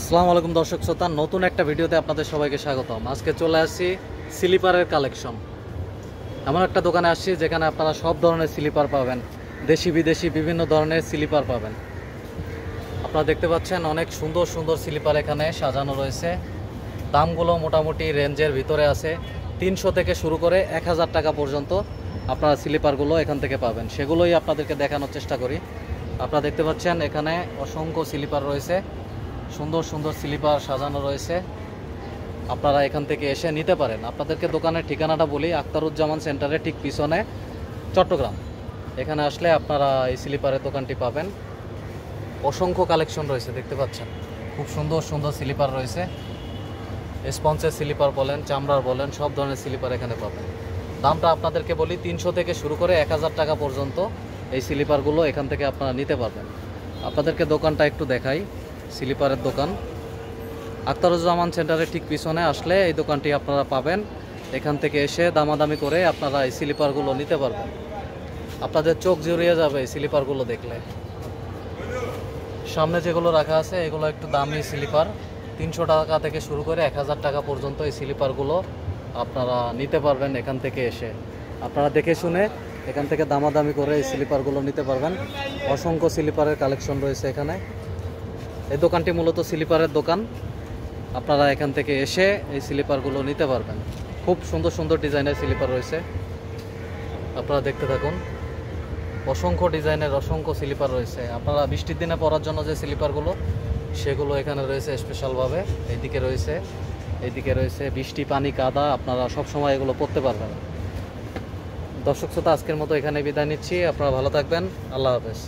আসসালামু আলাইকুম দর্শক শ্রোতা, নতুন একটা ভিডিওতে আপনাদের সবাইকে স্বাগতম। আজকে চলে আসছি স্লিপারের কালেকশন। এমন একটা দোকানে আসছি যেখানে আপনারা সব ধরনের স্লিপার পাবেন, দেশি বিদেশি বিভিন্ন ধরনের স্লিপার পাবেন। আপনারা দেখতে পাচ্ছেন অনেক সুন্দর সুন্দর স্লিপার এখানে সাজানো রয়েছে। দামগুলো মোটামুটি রেঞ্জের ভিতরে আছে। 300 থেকে শুরু করে 1000 টাকা পর্যন্ত আপনারা স্লিপারগুলো এখান থেকে পাবেন। সেগুলোই আপনাদেরকে দেখানোর চেষ্টা করি। আপনারা দেখতে পাচ্ছেন এখানে অসংখ্য স্লিপার রয়েছে, সুন্দর সুন্দর স্লিপার সাজানো রয়েছে। আপনারা এখান থেকে এসে নিতে পারেন। আপনাদেরকে দোকানের ঠিকানাটা বলি, আখতারুজ্জামান সেন্টারের ঠিক পিছনে, চট্টগ্রাম। এখানে আসলে আপনারা এই স্লিপারের দোকানটি পাবেন। অসংখ্য কালেকশন রয়েছে, দেখতে পাচ্ছেন খুব সুন্দর সুন্দর স্লিপার রয়েছে। স্পঞ্জের স্লিপার বলেন, চামড়ার বলেন, সব ধরনের স্লিপার এখানে পাবেন। দামটা আপনাদেরকে বলি, 300 থেকে শুরু করে 1000 টাকা পর্যন্ত এই স্লিপারগুলো এখান থেকে আপনারা নিতে পারবেন। আপনাদেরকে দোকানটা একটু দেখাই। স্লিপারের দোকান আখতারুজ্জামান সেন্টারের ঠিক পিছনে আসলে এই দোকানটি আপনারা পাবেন। এখান থেকে এসে দামাদামি করে আপনারা এই স্লিপারগুলো নিতে পারবেন। আপনাদের চোখ জুড়িয়ে যাবে এই স্লিপারগুলো দেখলে। সামনে যেগুলো রাখা আছে এগুলো একটু দামি স্লিপার, 300 টাকা থেকে শুরু করে 1000 টাকা পর্যন্ত এই স্লিপারগুলো আপনারা নিতে পারবেন। এখান থেকে এসে আপনারা দেখে শুনে এখান থেকে দামাদামি করে এই স্লিপারগুলো নিতে পারবেন। অসংখ্য স্লিপারের কালেকশন রয়েছে এখানে। এই দোকানটি মূলত স্লিপারের দোকান। আপনারা এখান থেকে এসে এই স্লিপারগুলো নিতে পারবেন। খুব সুন্দর সুন্দর ডিজাইনের স্লিপার রয়েছে, আপনারা দেখতে থাকুন। অসংখ্য ডিজাইনের অসংখ্য স্লিপার রয়েছে। আপনারা বৃষ্টির দিনে পরার জন্য যে স্লিপারগুলো, সেগুলো এখানে রয়েছে স্পেশালভাবে। এইদিকে রয়েছে বৃষ্টি, পানি, কাদা, আপনারা সব সময় এগুলো পরতে পারবেন। দর্শক শ্রোতা, আজকের মতো এখানে বিদায় নিচ্ছি। আপনারা ভালো থাকবেন। আল্লাহ হাফেজ।